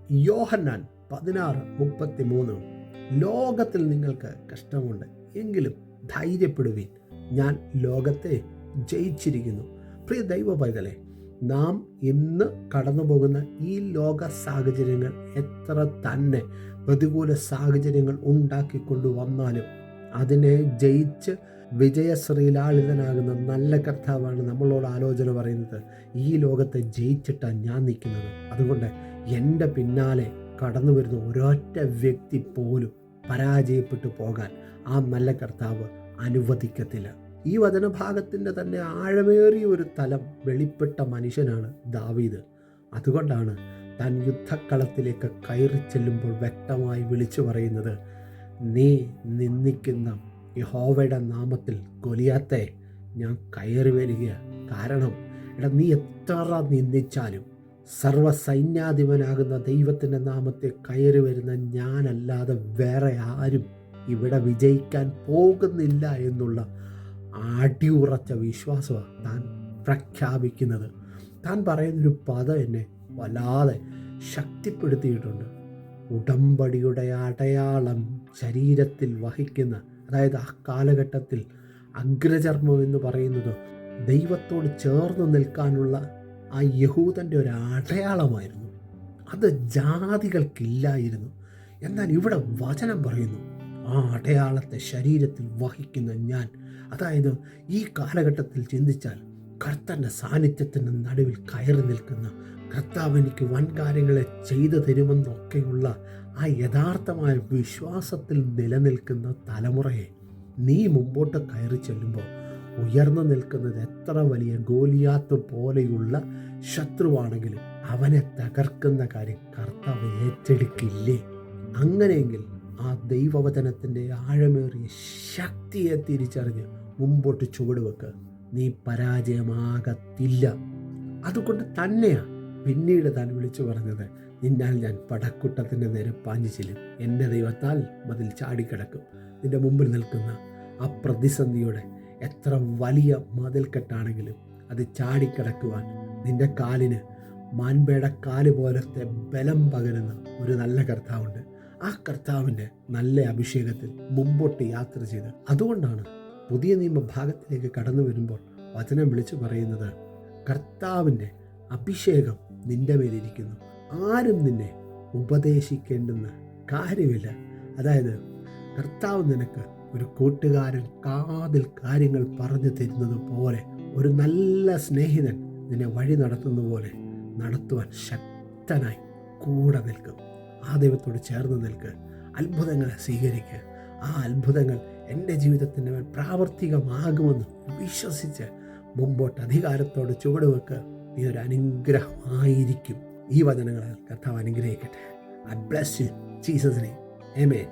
യോഹന്നാൻ 16:33 ലോകത്തിൽ നിങ്ങൾക്ക് കഷ്ടമുണ്ട്, എങ്കിലും ധൈര്യപ്പെടുവീൻ, ഞാൻ ലോകത്തെ ജയിച്ചിരിക്കുന്നു. പ്രിയ ദൈവ പൈതലേ, നാം ഇന്ന് കടന്നു പോകുന്ന ഈ ലോക സാഹചര്യങ്ങൾ എത്ര തന്നെ പ്രതികൂല സാഹചര്യങ്ങൾ ഉണ്ടാക്കിക്കൊണ്ടു വന്നാലും അതിനെ ജയിച്ച് വിജയശ്രീലാളിതനാകുന്ന നല്ല കർത്താവാണ് നമ്മളോട് ആലോചന പറയുന്നത്. ഈ ലോകത്തെ ജയിച്ചിട്ടാണ് ഞാൻ നിൽക്കുന്നത്. അതുകൊണ്ട് എൻ്റെ പിന്നാലെ കടന്നു വരുന്ന ഒരൊറ്റ വ്യക്തി പോലും പരാജയപ്പെട്ടു പോകാൻ ആ നല്ല കർത്താവ് അനുവദിക്കത്തില്ല. ഈ വചനഭാഗത്തിൻ്റെ തന്നെ ആഴമേറിയ ഒരു തലം വെളിപ്പെട്ട മനുഷ്യനാണ് ദാവീദ്. അതുകൊണ്ടാണ് താൻ യുദ്ധക്കളത്തിലേക്ക് കയറി ചെല്ലുമ്പോൾ വ്യക്തമായി വിളിച്ചു പറയുന്നത്, നീ നിന്ദിക്കുന്ന യഹോവയുടെ നാമത്തിൽ ഗൊലിയാത്തെ ഞാൻ കയറി വരിക. കാരണം നീ എത്ര നിന്ദിച്ചാലും സർവ്വസൈന്യാധിപനാകുന്ന ദൈവത്തിൻ്റെ നാമത്തെ കയറി വരുന്ന ഞാനല്ലാതെ വേറെ ആരും ഇവിടെ വിജയിക്കാൻ പോകുന്നില്ല എന്നുള്ള അടിയുറച്ച വിശ്വാസമാണ് താൻ പ്രഖ്യാപിക്കുന്നത്. താൻ പറയുന്നൊരു പദം എന്നെ വല്ലാതെ ശക്തിപ്പെടുത്തിയിട്ടുണ്ട്. ഉടമ്പടിയുടെ അടയാളം ശരീരത്തിൽ വഹിക്കുന്ന, അതായത് ആ കാലഘട്ടത്തിൽ അഗ്രചർമ്മം എന്ന് പറയുന്നത് ദൈവത്തോട് ചേർന്ന് നിൽക്കാനുള്ള ആ യഹൂദൻ്റെ ഒരു അടയാളമായിരുന്നു. അത് ജാതികൾക്കില്ലായിരുന്നു. എന്നാൽ ഇവിടെ വചനം പറയുന്നു, ആ അടയാളത്തെ ശരീരത്തിൽ വഹിക്കുന്ന ഞാൻ, അതായത് ഈ കാലഘട്ടത്തിൽ ചിന്തിച്ചാൽ കർത്തൻ്റെ സാന്നിധ്യത്തിൻ്റെ നടുവിൽ കയറി നിൽക്കുന്ന, കർത്താവ് എനിക്ക് വൻ കാര്യങ്ങളെ ചെയ്തു തരുമെന്നൊക്കെയുള്ള ആ യഥാർത്ഥമായ വിശ്വാസത്തിൽ നിലനിൽക്കുന്ന തലമുറയെ നീ മുമ്പോട്ട് കയറി ചെല്ലുമ്പോൾ ഉയർന്നു നിൽക്കുന്നത് എത്ര വലിയ ഗോലിയാത്ത് പോലെയുള്ള ശത്രുവാണെങ്കിലും അവനെ തകർക്കുന്ന കാര്യം കർത്താവ് ഏറ്റെടുക്കില്ലേ? അങ്ങനെയെങ്കിൽ ആ ദൈവവചനത്തിൻ്റെ ആഴമേറിയ ശക്തിയെ തിരിച്ചറിഞ്ഞ് മുമ്പോട്ട് ചുവടുവെക്ക്. നീ പരാജയമാകത്തില്ല. അതുകൊണ്ട് തന്നെയാണ് പിന്നീട് താൻ വിളിച്ചു പറഞ്ഞത്, നിന്നാൽ ഞാൻ പടക്കൂട്ടത്തിൻ്റെ നേരെ പാഞ്ഞു ചെല്ലും, എൻ്റെ ദൈവത്താൽ മതിൽ ചാടിക്കിടക്കും. നിൻ്റെ മുമ്പിൽ നിൽക്കുന്ന ആ പ്രതിസന്ധിയുടെ എത്ര വലിയ മതിൽക്കെട്ടാണെങ്കിലും അത് ചാടിക്കിടക്കുവാൻ നിൻ്റെ കാലിന് മാൻപേടെ കാല് പോലത്തെ ബലം പകരുന്ന ഒരു നല്ല കർത്താവുണ്ട്. ആ കർത്താവിൻ്റെ നല്ല അഭിഷേകത്തിൽ മുമ്പോട്ട് യാത്ര ചെയ്ത്, അതുകൊണ്ടാണ് പുതിയ നിയമഭാഗത്തിലേക്ക് കടന്നു വരുമ്പോൾ വചനം വിളിച്ചു പറയുന്നത്, കർത്താവിൻ്റെ അഭിഷേകം നിൻ്റെ മേലിരിക്കുന്നു, ആരും നിന്നെ ഉപദേശിക്കേണ്ടുന്ന കാര്യമില്ല. അതായത് കർത്താവ് നിനക്ക് ഒരു കൂട്ടുകാരൻ കാതിൽ കാര്യങ്ങൾ പറഞ്ഞു തരുന്നത് പോലെ, ഒരു നല്ല സ്നേഹിതൻ നിന്നെ വഴി നടത്തുന്ന പോലെ നടത്തുവാൻ ശക്തനായി കൂടെ നിൽക്കും. ആ ദൈവത്തോട് ചേർന്ന് നിൽക്ക്, അത്ഭുതങ്ങളെ സ്വീകരിക്കുക. ആ അത്ഭുതങ്ങൾ എൻ്റെ ജീവിതത്തിൻ്റെ മേൽ പ്രാവർത്തികമാകുമെന്ന് വിശ്വസിച്ച് മുമ്പോട്ട് അധികാരത്തോട് ചുവടുവെക്ക്. നീ ഒരു അനുഗ്രഹമായിരിക്കും. ഈ വചനങ്ങളാൽ കർത്താവ് അനുഗ്രഹിക്കട്ടെ. I bless you. Jesus' name. Amen.